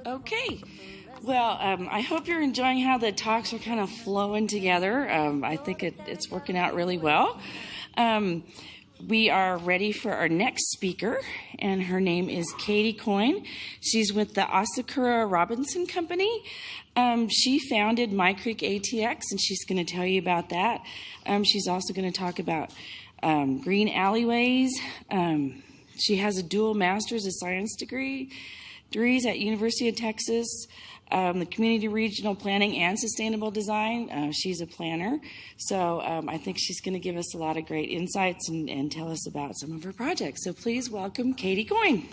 Okay. Well, I hope you're enjoying how the talks are kind of flowing together. I think it's working out really well. We are ready for our next speaker, and her name is Katie Coyne. She's with the Asakura Robinson Company. She founded My Creek ATX, and she's going to tell you about that. She's also going to talk about green alleyways. She has a dual master's of science degrees at University of Texas, the community regional planning and sustainable design. She's a planner, so I think she's going to give us a lot of great insights and tell us about some of her projects. So please welcome Katie Coyne.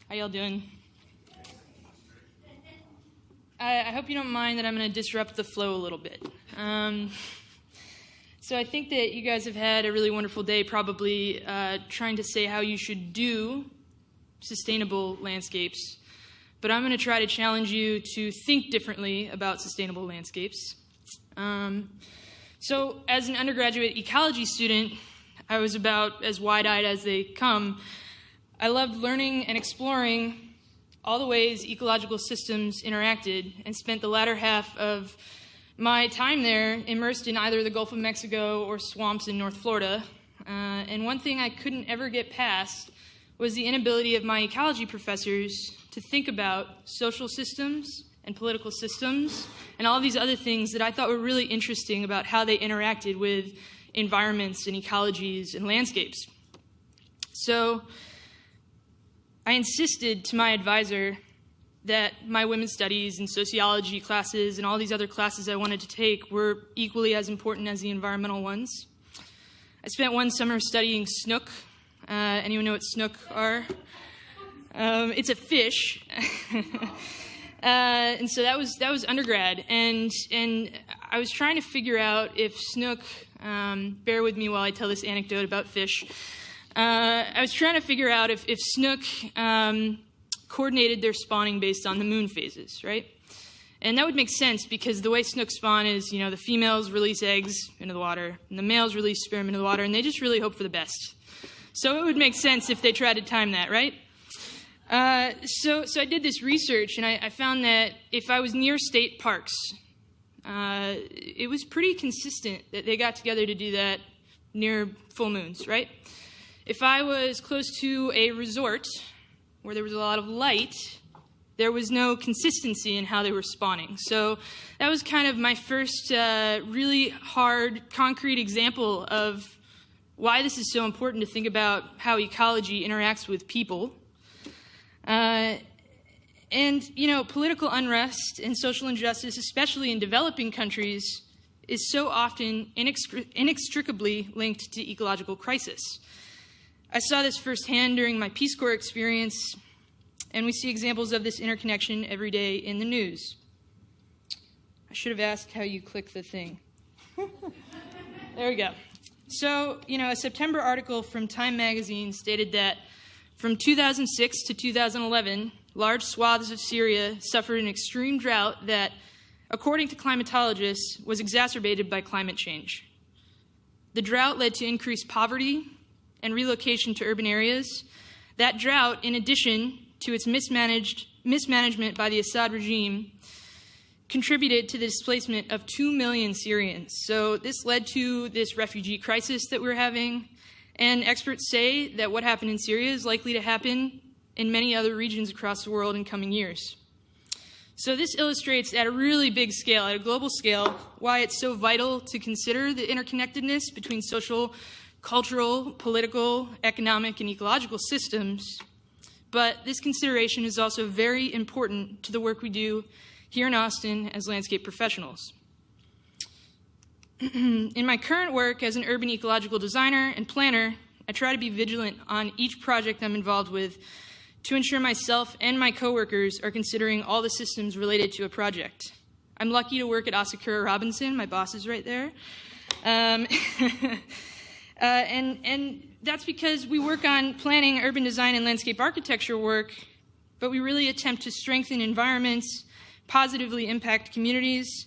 How y'all doing? I hope you don't mind that I'm going to disrupt the flow a little bit. So I think that you guys have had a really wonderful day probably trying to say how you should do sustainable landscapes. But I'm going to try to challenge you to think differently about sustainable landscapes. So as an undergraduate ecology student, I was about as wide-eyed as they come. I loved learning and exploring all the ways ecological systems interacted, and spent the latter half of my time there immersed in either the Gulf of Mexico or swamps in North Florida. And one thing I couldn't ever get past was the inability of my ecology professors to think about social systems and political systems and all these other things that I thought were really interesting about how they interacted with environments and ecologies and landscapes. So I insisted to my advisor that my women's studies and sociology classes and all these other classes I wanted to take were equally as important as the environmental ones. I spent one summer studying snook. Anyone know what snook are? It's a fish. And so that was undergrad. And I was trying to figure out if snook, bear with me while I tell this anecdote about fish. I was trying to figure out if snook coordinated their spawning based on the moon phases, right? And that would make sense because the way snook spawn is, the females release eggs into the water and the males release sperm into the water, and they just really hope for the best. So it would make sense if they tried to time that, right? So I did this research, and I found that if I was near state parks, it was pretty consistent that they got together to do that near full moons, right? If I was close to a resort where there was a lot of light, there was no consistency in how they were spawning. So that was kind of my first really hard, concrete example of why this is so important to think about how ecology interacts with people. And, political unrest and social injustice, especially in developing countries, is so often inextricably linked to ecological crisis. I saw this firsthand during my Peace Corps experience, and we see examples of this interconnection every day in the news. I should have asked how you click the thing. There we go. So, a September article from Time magazine stated that from 2006 to 2011, large swaths of Syria suffered an extreme drought that, according to climatologists, was exacerbated by climate change. The drought led to increased poverty and relocation to urban areas. That drought, in addition to its mismanagement by the Assad regime, contributed to the displacement of 2 million Syrians. So this led to this refugee crisis that we're having, and experts say that what happened in Syria is likely to happen in many other regions across the world in coming years. So this illustrates at a really big scale, at a global scale, why it's so vital to consider the interconnectedness between social, cultural, political, economic, and ecological systems. But this consideration is also very important to the work we do here in Austin as landscape professionals. In my current work as an urban ecological designer and planner, I try to be vigilant on each project I'm involved with to ensure myself and my coworkers are considering all the systems related to a project. I'm lucky to work at Asakura Robinson. My boss is right there. And that's because we work on planning urban design and landscape architecture work, but we really attempt to strengthen environments, positively impact communities,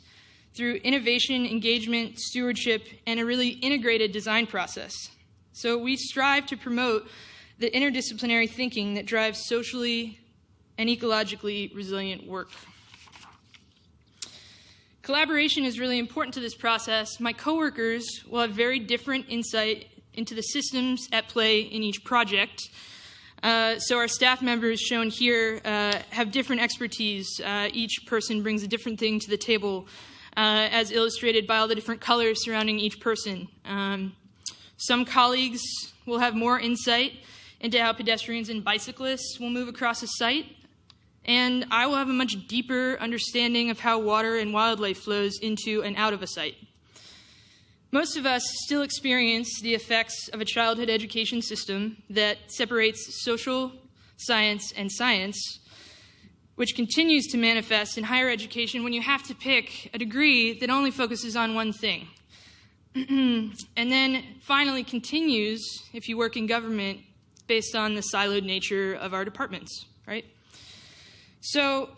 through innovation, engagement, stewardship, and a really integrated design process. So we strive to promote the interdisciplinary thinking that drives socially and ecologically resilient work. Collaboration is really important to this process. My coworkers will have very different insight into the systems at play in each project. So our staff members shown here have different expertise. Each person brings a different thing to the table, as illustrated by all the different colors surrounding each person. Some colleagues will have more insight into how pedestrians and bicyclists will move across a site, and I will have a much deeper understanding of how water and wildlife flows into and out of a site. Most of us still experience the effects of a childhood education system that separates social science and science, which continues to manifest in higher education when you have to pick a degree that only focuses on one thing. And then finally continues, if you work in government, based on the siloed nature of our departments, right? So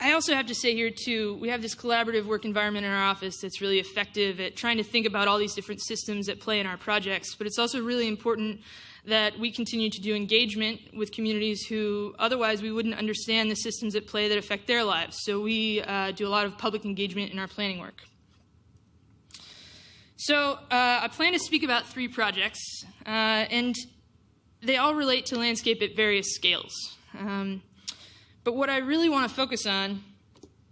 I also have to say here, too, we have this collaborative work environment in our office that's really effective at trying to think about all these different systems at play in our projects, but it's also really important that we continue to do engagement with communities who otherwise we wouldn't understand the systems at play that affect their lives. So we do a lot of public engagement in our planning work. So I plan to speak about 3 projects, and they all relate to landscape at various scales. But what I really want to focus on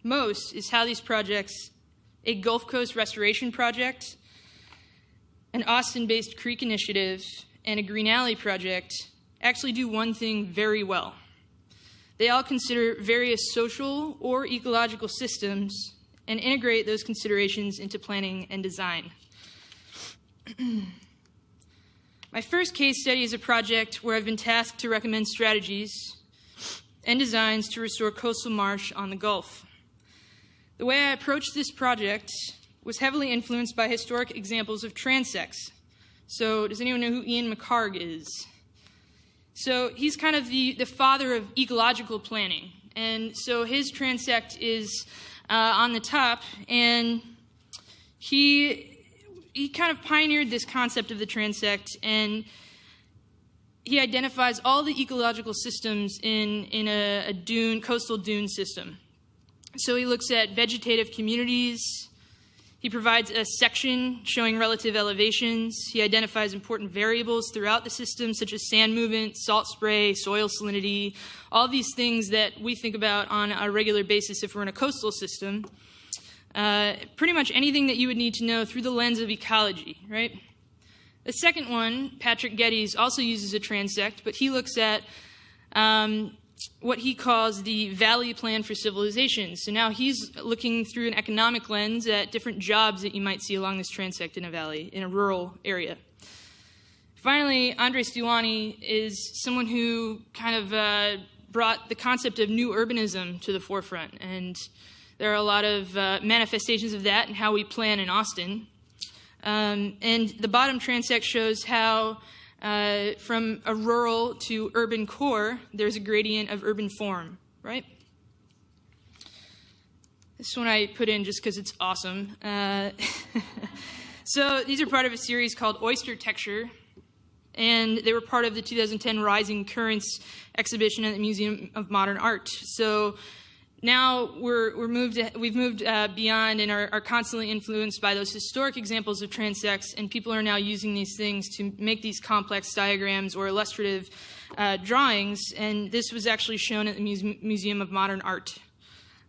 most is how these projects, a Gulf Coast restoration project, an Austin-based creek initiative, and a Green Alley project actually do one thing very well. They all consider various social or ecological systems and integrate those considerations into planning and design. My first case study is a project where I've been tasked to recommend strategies and designs to restore coastal marsh on the Gulf. The way I approached this project was heavily influenced by historic examples of transects. So does anyone know who Ian McHarg is? So he's kind of the father of ecological planning. And so his transect is on the top, and he kind of pioneered this concept of the transect, and he identifies all the ecological systems in a coastal dune system. So he looks at vegetative communities. He provides a section showing relative elevations. He identifies important variables throughout the system, such as sand movement, salt spray, soil salinity, all these things that we think about on a regular basis if we're in a coastal system. Pretty much anything that you would need to know through the lens of ecology, right? The second one, Patrick Geddes, also uses a transect, but he looks at what he calls the Valley Plan for Civilization. So now he's looking through an economic lens at different jobs that you might see along this transect in a valley, in a rural area. Finally, Andres Duani is someone who kind of brought the concept of new urbanism to the forefront, and there are a lot of manifestations of that in how we plan in Austin. And the bottom transect shows how from a rural to urban core, there's a gradient of urban form, right? This one I put in just because it's awesome. So these are part of a series called Oyster Texture, and they were part of the 2010 Rising Currents exhibition at the Museum of Modern Art. So now we've moved beyond and are constantly influenced by those historic examples of transects, and people are now using these things to make these complex diagrams or illustrative drawings, and this was actually shown at the Museum of Modern Art.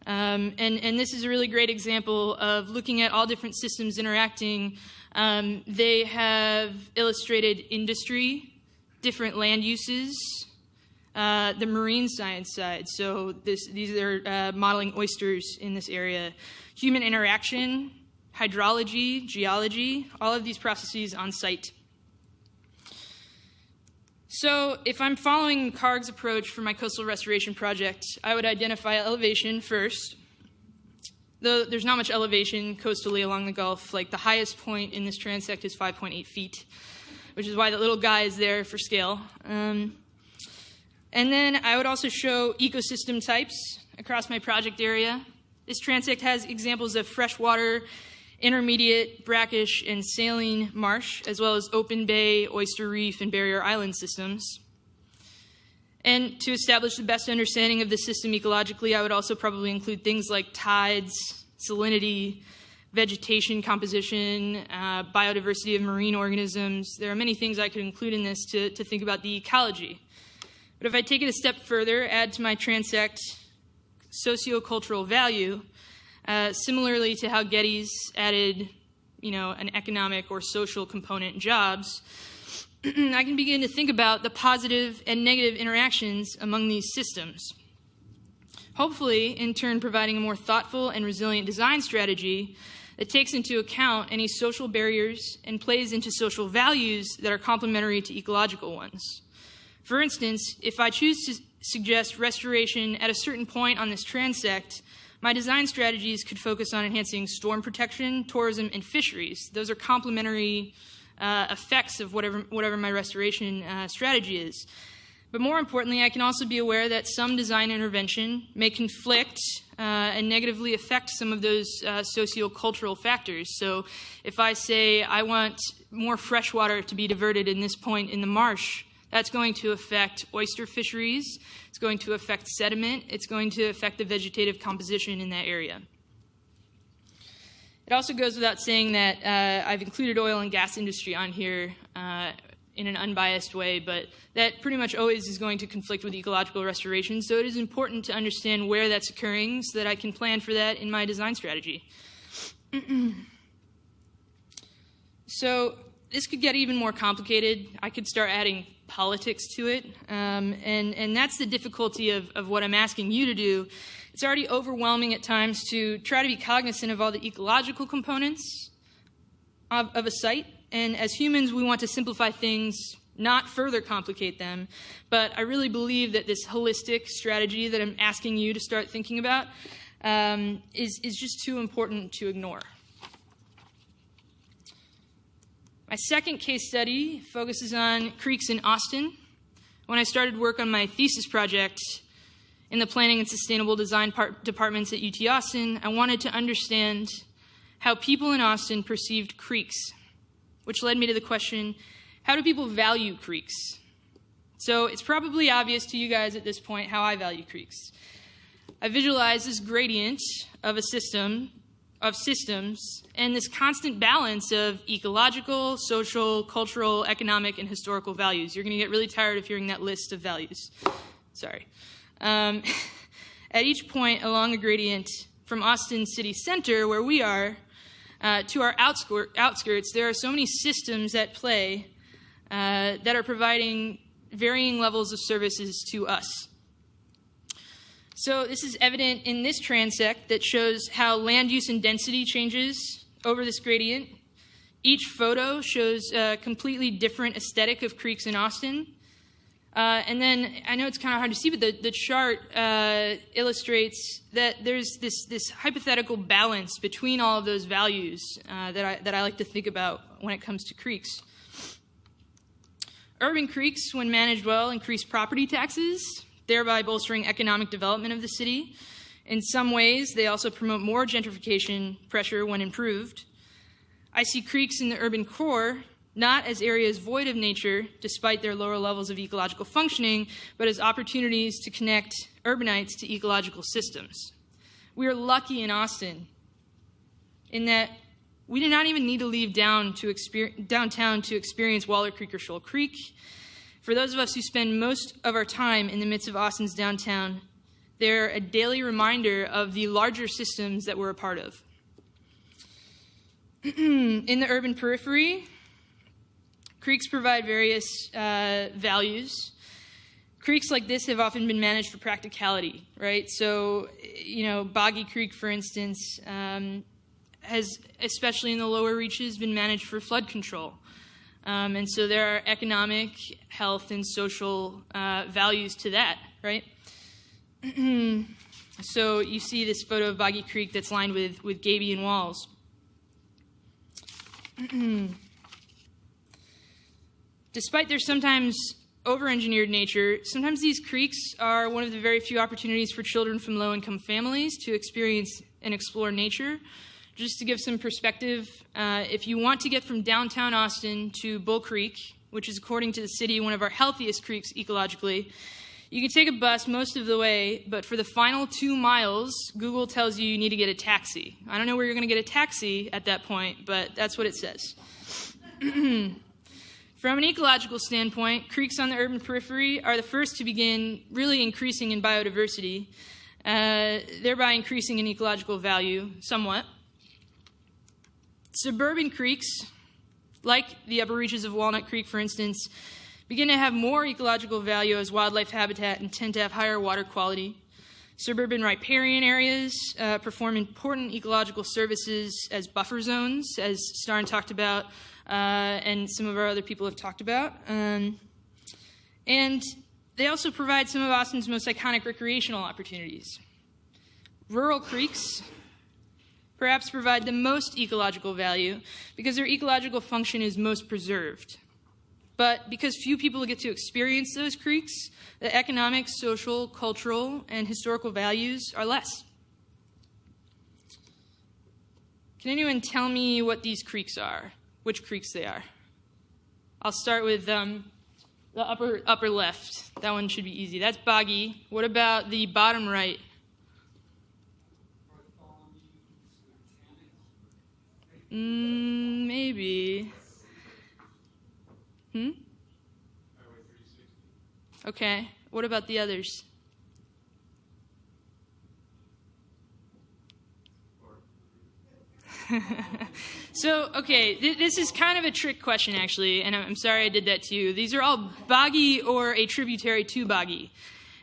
And this is a really great example of looking at all different systems interacting. They have illustrated industry, different land uses, the marine science side, so these are modeling oysters in this area. Human interaction, hydrology, geology, all of these processes on site. So if I'm following Karg's approach for my coastal restoration project, I would identify elevation first. Though there's not much elevation coastally along the Gulf, like the highest point in this transect is 5.8 feet, which is why the little guy is there for scale. And then I would also show ecosystem types across my project area. This transect has examples of freshwater, intermediate, brackish, and saline marsh, as well as open bay, oyster reef, and barrier island systems. And to establish the best understanding of the system ecologically, I would also probably include things like tides, salinity, vegetation composition, biodiversity of marine organisms. There are many things I could include in this to think about the ecology. But if I take it a step further, add to my transect sociocultural value, similarly to how Getty's added, an economic or social component in jobs, I can begin to think about the positive and negative interactions among these systems. Hopefully, in turn, providing a more thoughtful and resilient design strategy that takes into account any social barriers and plays into social values that are complementary to ecological ones. For instance, if I choose to suggest restoration at a certain point on this transect, my design strategies could focus on enhancing storm protection, tourism, and fisheries. Those are complementary effects of whatever my restoration strategy is. But more importantly, I can also be aware that some design intervention may conflict and negatively affect some of those sociocultural factors. So if I say I want more fresh water to be diverted in this point in the marsh, that's going to affect oyster fisheries, it's going to affect sediment, it's going to affect the vegetative composition in that area. It also goes without saying that I've included oil and gas industry on here in an unbiased way, but that pretty much always is going to conflict with ecological restoration, so it is important to understand where that's occurring so that I can plan for that in my design strategy. So this could get even more complicated. I could start adding politics to it, and that's the difficulty of what I'm asking you to do. It's already overwhelming at times to try to be cognizant of all the ecological components of a site, and as humans we want to simplify things, not further complicate them, but I really believe that this holistic strategy that I'm asking you to start thinking about is just too important to ignore. My second case study focuses on creeks in Austin. When I started work on my thesis project in the Planning and Sustainable Design departments at UT Austin, I wanted to understand how people in Austin perceived creeks, which led me to the question, how do people value creeks? So it's probably obvious to you guys at this point how I value creeks. I visualize this gradient of systems and this constant balance of ecological, social, cultural, economic, and historical values. You're going to get really tired of hearing that list of values. Sorry. At each point along the gradient from Austin city center, where we are, to our outskirts, there are so many systems at play that are providing varying levels of services to us. So this is evident in this transect that shows how land use and density changes over this gradient. Each photo shows a completely different aesthetic of creeks in Austin. And then, I know it's kind of hard to see, but the chart illustrates that there's this hypothetical balance between all of those values that I like to think about when it comes to creeks. Urban creeks, when managed well, increase property taxes, thereby bolstering economic development of the city. In some ways, they also promote more gentrification pressure when improved. I see creeks in the urban core not as areas void of nature, despite their lower levels of ecological functioning, but as opportunities to connect urbanites to ecological systems. We are lucky in Austin in that we do not even need to leave downtown to experience Waller Creek or Shoal Creek. For those of us who spend most of our time in the midst of Austin's downtown, they're a daily reminder of the larger systems that we're a part of. In the urban periphery, creeks provide various values. Creeks like this have often been managed for practicality, right? So, Boggy Creek, for instance, has, especially in the lower reaches, been managed for flood control. And so there are economic, health, and social values to that, right? So you see this photo of Boggy Creek that's lined with gabion walls. Despite their sometimes over-engineered nature, sometimes these creeks are one of the very few opportunities for children from low-income families to experience and explore nature. Just to give some perspective, if you want to get from downtown Austin to Bull Creek, which is, according to the city, one of our healthiest creeks ecologically, you can take a bus most of the way, but for the final 2 miles, Google tells you you need to get a taxi. I don't know where you're going to get a taxi at that point, but that's what it says. From an ecological standpoint, creeks on the urban periphery are the first to begin really increasing in biodiversity, thereby increasing in ecological value somewhat. Suburban creeks, like the upper reaches of Walnut Creek, for instance, begin to have more ecological value as wildlife habitat and tend to have higher water quality. Suburban riparian areas perform important ecological services as buffer zones, as Starn talked about, and some of our other people have talked about. And they also provide some of Austin's most iconic recreational opportunities. Rural creeks perhaps provide the most ecological value because their ecological function is most preserved. But because few people get to experience those creeks, the economic, social, cultural, and historical values are less. Can anyone tell me what these creeks are? Which creeks they are? I'll start with the upper left. That one should be easy. That's boggy. What about the bottom right? Maybe. Okay. What about the others? So, okay, this is kind of a trick question, actually, and I'm sorry I did that to you. These are all boggy or a tributary to boggy.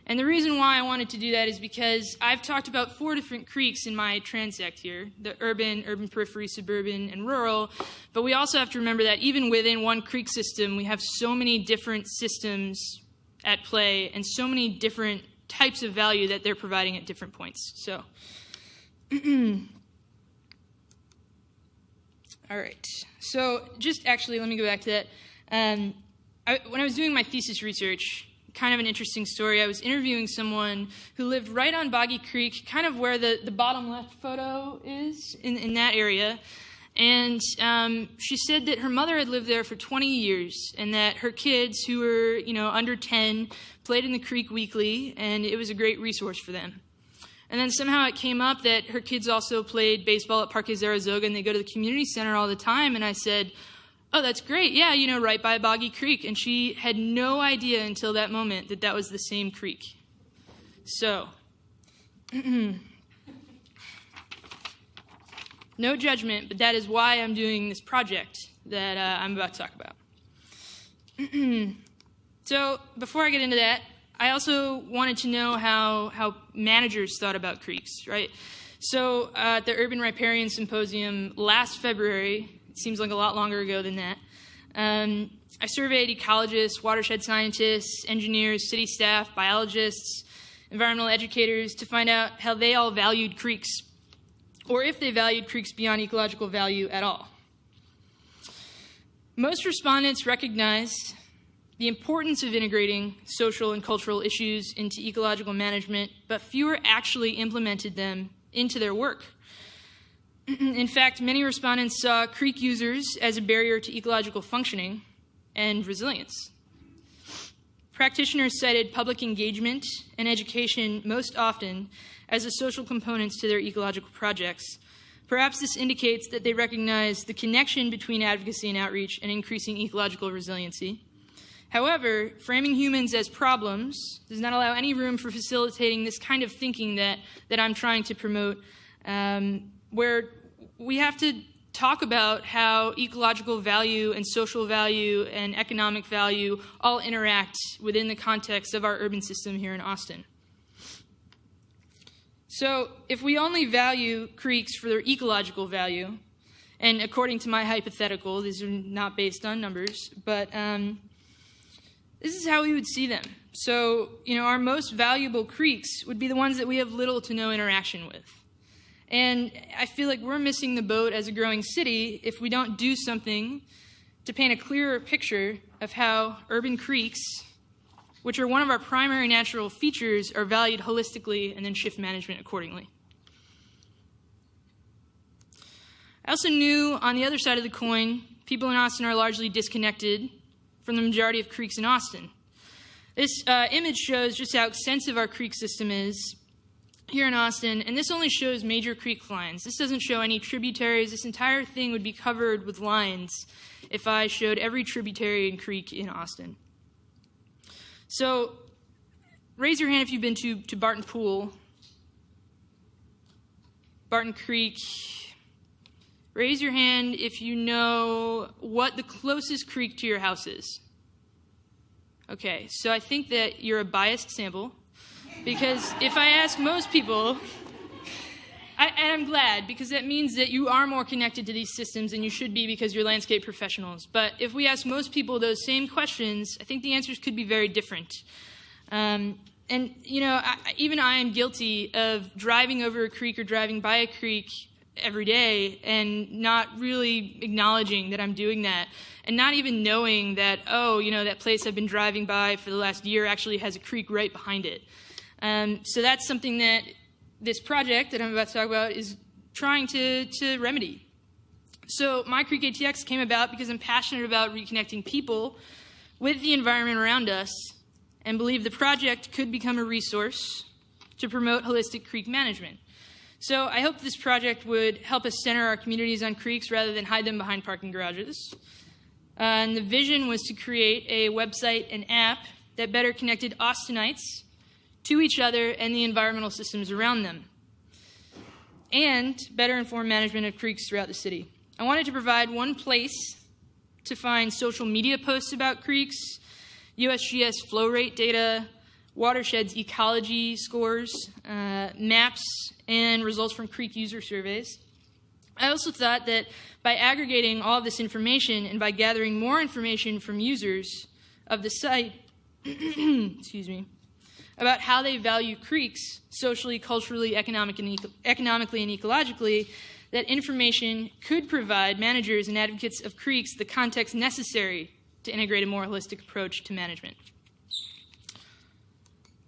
And the reason why I wanted to do that is because I've talked about 4 different creeks in my transect here, the urban periphery, suburban, and rural. But we also have to remember that even within one creek system, we have so many different systems at play and so many different types of value that they're providing at different points. So, all right. So just actually, let me go back to that. When I was doing my thesis research, kind of an interesting story. I was interviewing someone who lived right on Boggy Creek, kind of where the bottom left photo is, in that area. And she said that her mother had lived there for 20 years and that her kids, who were, under 10, played in the creek weekly, and it was a great resource for them. And then somehow it came up that her kids also played baseball at Parque Zaragoza, and they go to the community center all the time. And I said, oh, that's great. Yeah, right by Boggy Creek. And she had no idea until that moment that that was the same creek. So, no judgment, but that is why I'm doing this project that I'm about to talk about. So, before I get into that, I also wanted to know how managers thought about creeks, right? So, at the Urban Riparian Symposium last February, it seems like a lot longer ago than that, I surveyed ecologists, watershed scientists, engineers, city staff, biologists, environmental educators to find out how they all valued creeks, or if they valued creeks beyond ecological value at all. Most respondents recognized the importance of integrating social and cultural issues into ecological management, but fewer actually implemented them into their work. In fact, many respondents saw creek users as a barrier to ecological functioning and resilience. Practitioners cited public engagement and education most often as the social components to their ecological projects. Perhaps this indicates that they recognize the connection between advocacy and outreach and increasing ecological resiliency. However, framing humans as problems does not allow any room for facilitating this kind of thinking that I'm trying to promote, where we have to talk about how ecological value and social value and economic value all interact within the context of our urban system here in Austin. So if we only value creeks for their ecological value, and according to my hypothetical, these are not based on numbers, but this is how we would see them. So, our most valuable creeks would be the ones that we have little to no interaction with. And I feel like we're missing the boat as a growing city if we don't do something to paint a clearer picture of how urban creeks which are one of our primary natural features, are valued holistically and then shift management accordingly. I also knew on the other side of the coin, people in Austin are largely disconnected from the majority of creeks in Austin. This image shows just how extensive our creek system is here in Austin, and this only shows major creek lines. This doesn't show any tributaries. This entire thing would be covered with lines if I showed every tributary and creek in Austin. So raise your hand if you've been to Barton Pool, Barton Creek. Raise your hand if you know what the closest creek to your house is. Okay, so I think that you're a biased sample, because if I ask most people, and I'm glad, because that means that you are more connected to these systems than you should be because you're landscape professionals. But if we ask most people those same questions, I think the answers could be very different. And, you know, even I am guilty of driving over a creek or driving by a creek every day and not really acknowledging that I'm doing that, and not even knowing that, oh, you know, that place I've been driving by for the last year actually has a creek right behind it. So that's something that this project that I'm about to talk about is trying to remedy. So my Creek ATX came about because I'm passionate about reconnecting people with the environment around us and believe the project could become a resource to promote holistic creek management. So I hope this project would help us center our communities on creeks rather than hide them behind parking garages. And the vision was to create a website and app that better connected Austinites to each other and the environmental systems around them, and better inform management of creeks throughout the city. I wanted to provide one place to find social media posts about creeks, USGS flow rate data, watersheds ecology scores, maps, and results from creek user surveys. I also thought that by aggregating all of this information and by gathering more information from users of the site, excuse me, about how they value creeks socially, culturally, economically, and ecologically, that information could provide managers and advocates of creeks the context necessary to integrate a more holistic approach to management.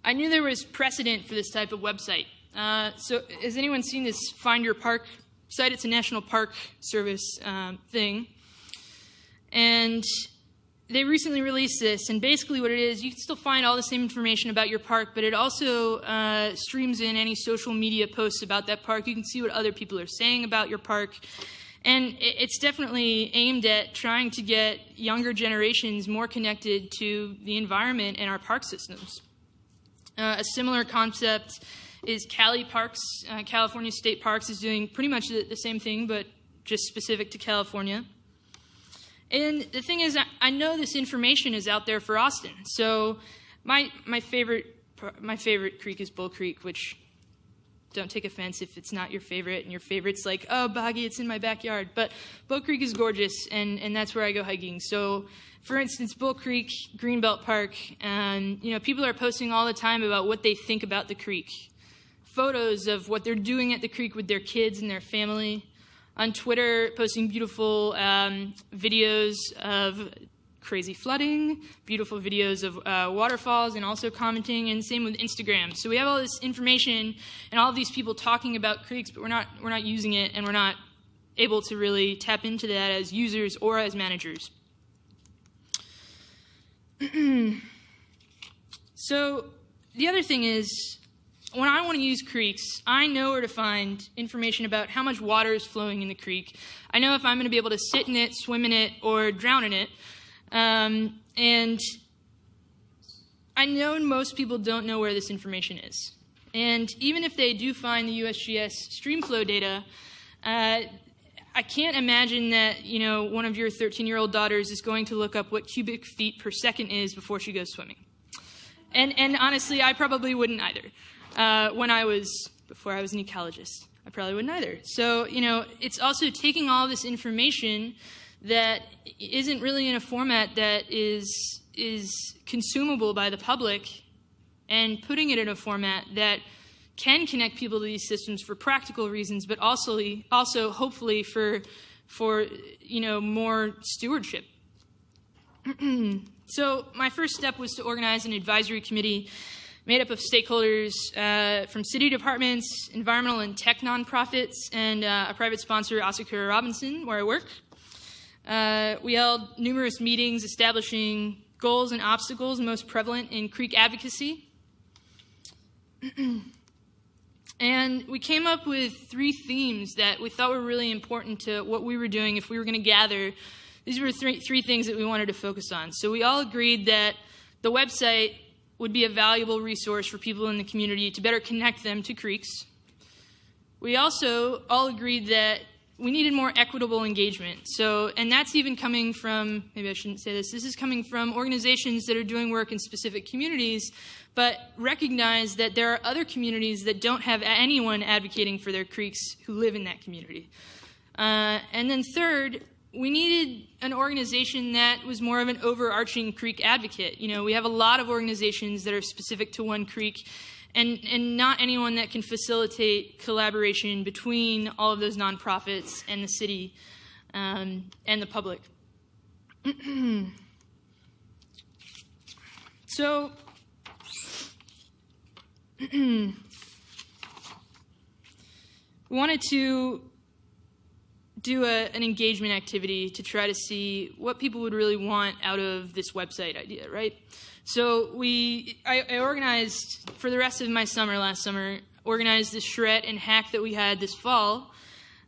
I knew there was precedent for this type of website. So has anyone seen this Find Your Park site? It's a National Park Service thing. And they recently released this, and basically what it is, you can still find all the same information about your park, but it also streams in any social media posts about that park. You can see what other people are saying about your park. And it's definitely aimed at trying to get younger generations more connected to the environment and our park systems. A similar concept is Cali Parks. California State Parks is doing pretty much the same thing, but just specific to California. And the thing is, I know this information is out there for Austin. So my favorite creek is Bull Creek, which, don't take offense if it's not your favorite, and your favorite's like, oh, Boggy, it's in my backyard. But Bull Creek is gorgeous, and that's where I go hiking. So, for instance, Bull Creek, Greenbelt Park, and you know, people are posting all the time about what they think about the creek. Photos of what they're doing at the creek with their kids and their family. On Twitter, posting beautiful videos of crazy flooding, beautiful videos of waterfalls, and also commenting, and same with Instagram. So we have all this information and all of these people talking about creeks, but we're not using it, and we're not able to really tap into that as users or as managers. So the other thing is, when I want to use creeks, I know where to find information about how much water is flowing in the creek. I know if I'm going to be able to sit in it, swim in it, or drown in it. And I know most people don't know where this information is. And even if they do find the USGS streamflow data, I can't imagine that, you know, one of your 13-year-old daughters is going to look up what cubic feet per second is before she goes swimming. And honestly, I probably wouldn't either. Before I was an ecologist, I probably wouldn't either. So, you know, it's also taking all this information that isn't really in a format that is consumable by the public, and putting it in a format that can connect people to these systems for practical reasons, but also hopefully for you know, more stewardship. So my first step was to organize an advisory committee made up of stakeholders from city departments, environmental and tech nonprofits, and a private sponsor, Asakura Robinson, where I work. We held numerous meetings establishing goals and obstacles most prevalent in creek advocacy. And we came up with 3 themes that we thought were really important to what we were doing if we were going to gather. These were three things that we wanted to focus on. So we all agreed that the website would be a valuable resource for people in the community to better connect them to creeks. We also all agreed that we needed more equitable engagement. And that's even coming from, maybe I shouldn't say this is coming from organizations that are doing work in specific communities, but recognize that there are other communities that don't have anyone advocating for their creeks who live in that community. And then third, we needed an organization that was more of an overarching creek advocate. We have a lot of organizations that are specific to one creek, and not anyone that can facilitate collaboration between all of those nonprofits and the city and the public. So we wanted to do an engagement activity to try to see what people would really want out of this website idea, right? So I organized, for the rest of my summer, last summer, organized this charrette and hack that we had this fall.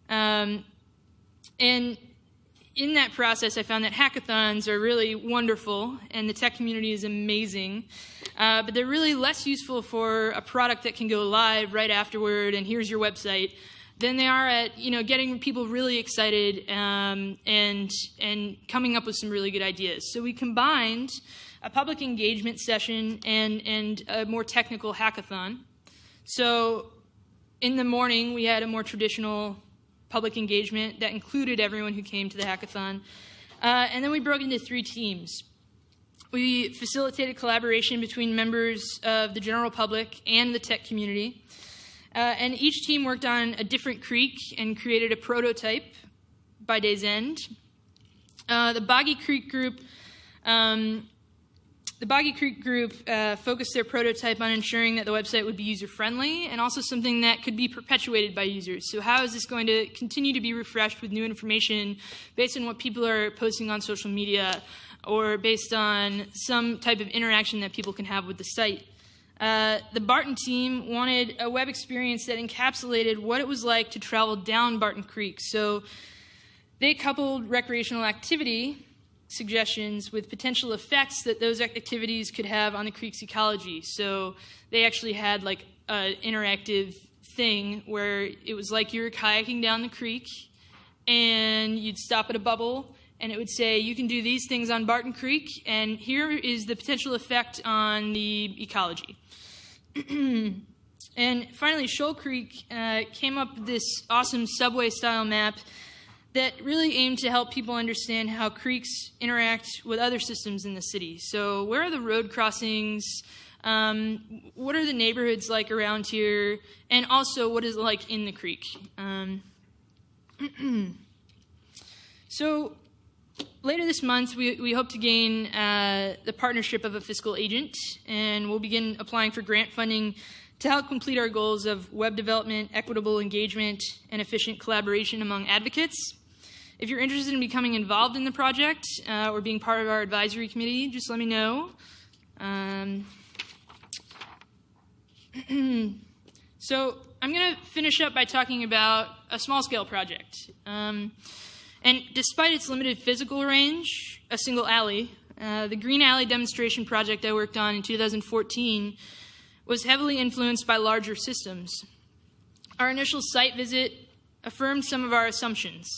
And in that process, I found that hackathons are really wonderful, and the tech community is amazing, but they're really less useful for a product that can go live right afterward, and here's your website, than they are at getting people really excited and coming up with some really good ideas. So we combined a public engagement session and a more technical hackathon. So in the morning, we had a more traditional public engagement that included everyone who came to the hackathon. And then we broke into 3 teams. We facilitated collaboration between members of the general public and the tech community. And each team worked on a different creek and created a prototype by day's end. The Boggy Creek group focused their prototype on ensuring that the website would be user-friendly and also something that could be perpetuated by users. So how is this going to continue to be refreshed with new information based on what people are posting on social media or based on some type of interaction that people can have with the site? The Barton team wanted a web experience that encapsulated what it was like to travel down Barton Creek. So they coupled recreational activity suggestions with potential effects that those activities could have on the creek's ecology. So they actually had like an interactive thing where it was like you were kayaking down the creek and you'd stop at a bubble and it would say, you can do these things on Barton Creek, and here is the potential effect on the ecology. And finally, Shoal Creek came up with this awesome subway-style map that really aimed to help people understand how creeks interact with other systems in the city. So where are the road crossings? What are the neighborhoods like around here? And also, what is it like in the creek? So later this month, we hope to gain the partnership of a fiscal agent, and we'll begin applying for grant funding to help complete our goals of web development, equitable engagement, and efficient collaboration among advocates. If you're interested in becoming involved in the project or being part of our advisory committee, just let me know. So I'm going to finish up by talking about a small-scale project. And despite its limited physical range, a single alley, the Green Alley demonstration project I worked on in 2014 was heavily influenced by larger systems. Our initial site visit affirmed some of our assumptions.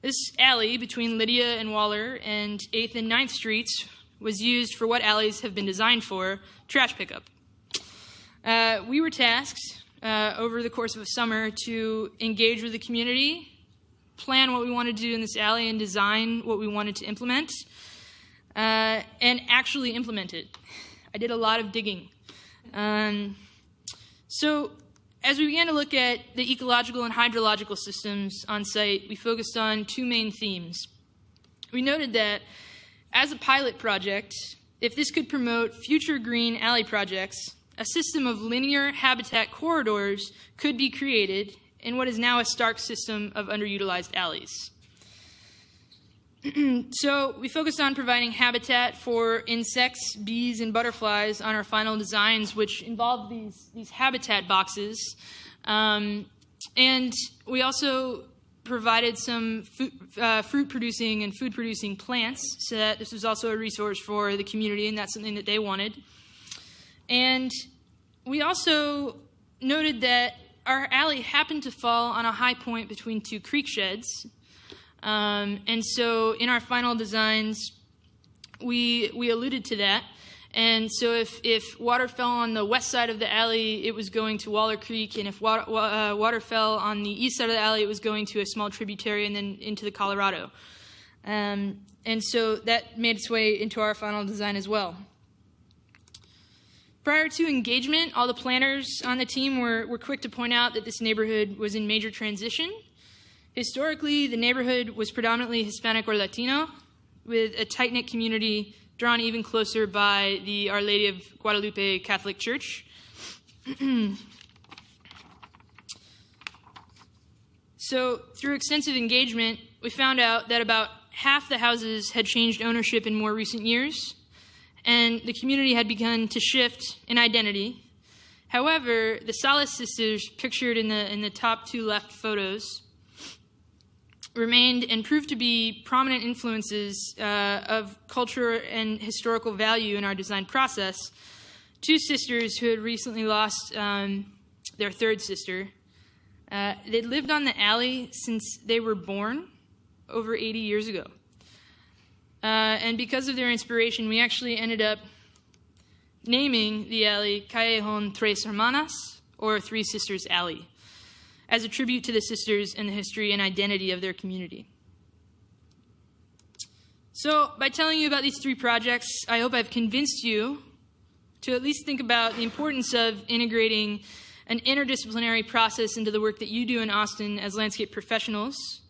This alley between Lydia and Waller and 8th and 9th Streets was used for what alleys have been designed for, trash pickup. We were tasked over the course of a summer to engage with the community, plan what we wanted to do in this alley, and design what we wanted to implement, and actually implement it. I did a lot of digging. So as we began to look at the ecological and hydrological systems on site, we focused on 2 main themes. We noted that as a pilot project, if this could promote future green alley projects, a system of linear habitat corridors could be created in what is now a stark system of underutilized alleys. So we focused on providing habitat for insects, bees, and butterflies on our final designs, which involved these habitat boxes. And we also provided some fruit-producing and food-producing plants, so that this was also a resource for the community, and that's something that they wanted. And we also noted that our alley happened to fall on a high point between two creek sheds. And so in our final designs, we alluded to that. And so if water fell on the west side of the alley, it was going to Waller Creek, and if water fell on the east side of the alley, it was going to a small tributary and then into the Colorado. And so that made its way into our final design as well. Prior to engagement, all the planners on the team were quick to point out that this neighborhood was in major transition. Historically, the neighborhood was predominantly Hispanic or Latino, with a tight-knit community drawn even closer by the Our Lady of Guadalupe Catholic Church. So through extensive engagement, we found out that about half the houses had changed ownership in more recent years, and the community had begun to shift in identity. However, the Salas sisters, pictured in the top two left photos, remained and proved to be prominent influences of culture and historical value in our design process. Two sisters who had recently lost their third sister. They'd lived on the alley since they were born over 80 years ago. And because of their inspiration, we actually ended up naming the alley Callejon Tres Hermanas, or Three Sisters Alley, as a tribute to the sisters and the history and identity of their community. So by telling you about these three projects, I hope I've convinced you to at least think about the importance of integrating an interdisciplinary process into the work that you do in Austin as landscape professionals.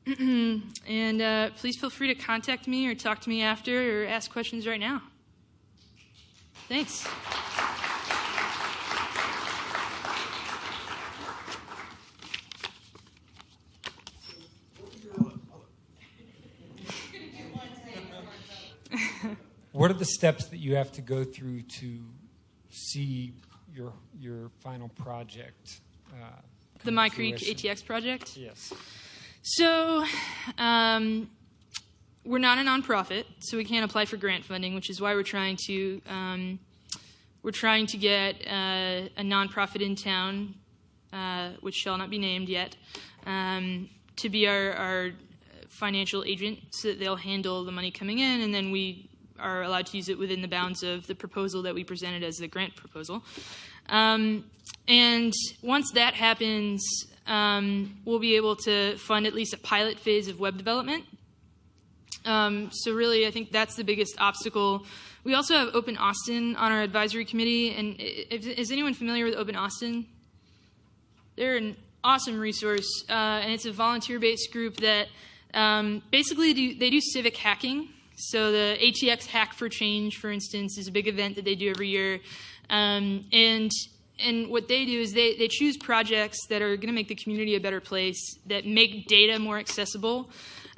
And please feel free to contact me or talk to me after or ask questions right now. Thanks. What are the steps that you have to go through to see your final project? The My Creek ATX project? Yes. So we're not a nonprofit, so we can't apply for grant funding, which is why we're trying to get a nonprofit in town, which shall not be named yet, to be our financial agent, so that they'll handle the money coming in, and then we are allowed to use it within the bounds of the proposal that we presented as the grant proposal. And once that happens, we'll be able to fund at least a pilot phase of web development. So really, I think that's the biggest obstacle. We also have Open Austin on our advisory committee. And is anyone familiar with Open Austin? They're an awesome resource, and it's a volunteer-based group that basically they do civic hacking. So the ATX Hack for Change, for instance, is a big event that they do every year. And what they do is they choose projects that are going to make the community a better place, that make data more accessible.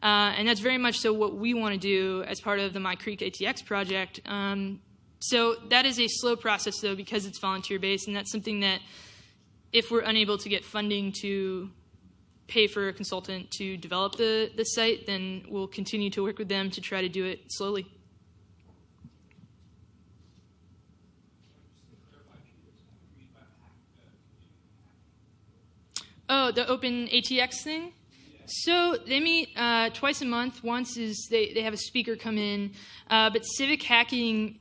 And that's very much so what we want to do as part of the My Creek ATX project. So that is a slow process, though, because it's volunteer-based, and that's something that if we're unable to get funding to pay for a consultant to develop the site, then we'll continue to work with them to try to do it slowly. Oh, the Open ATX thing? So they meet twice a month. Once is they have a speaker come in. But civic hacking,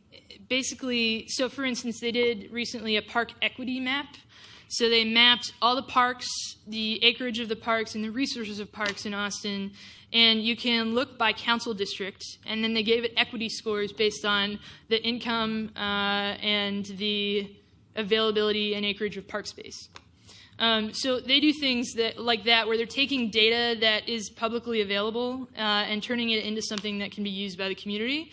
basically, so for instance, they did recently a park equity map. So they mapped all the parks, the acreage of the parks, and the resources of parks in Austin. And you can look by council district. And then they gave it equity scores based on the income and the availability and acreage of park space. So they do things like that where they're taking data that is publicly available and turning it into something that can be used by the community.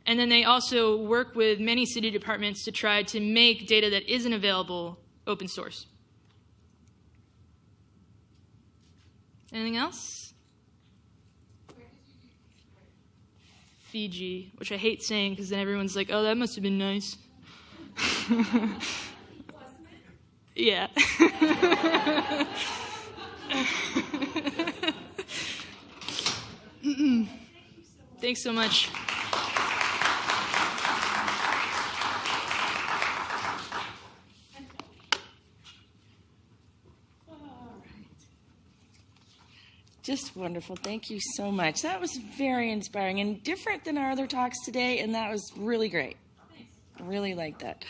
And then they also work with many city departments to try to make data that isn't available open source. Anything else? Fiji, which I hate saying because then everyone's like, oh, that must have been nice. Yeah. Thanks so much. Just wonderful. Thank you so much. That was very inspiring and different than our other talks today, and that was really great. I really liked that.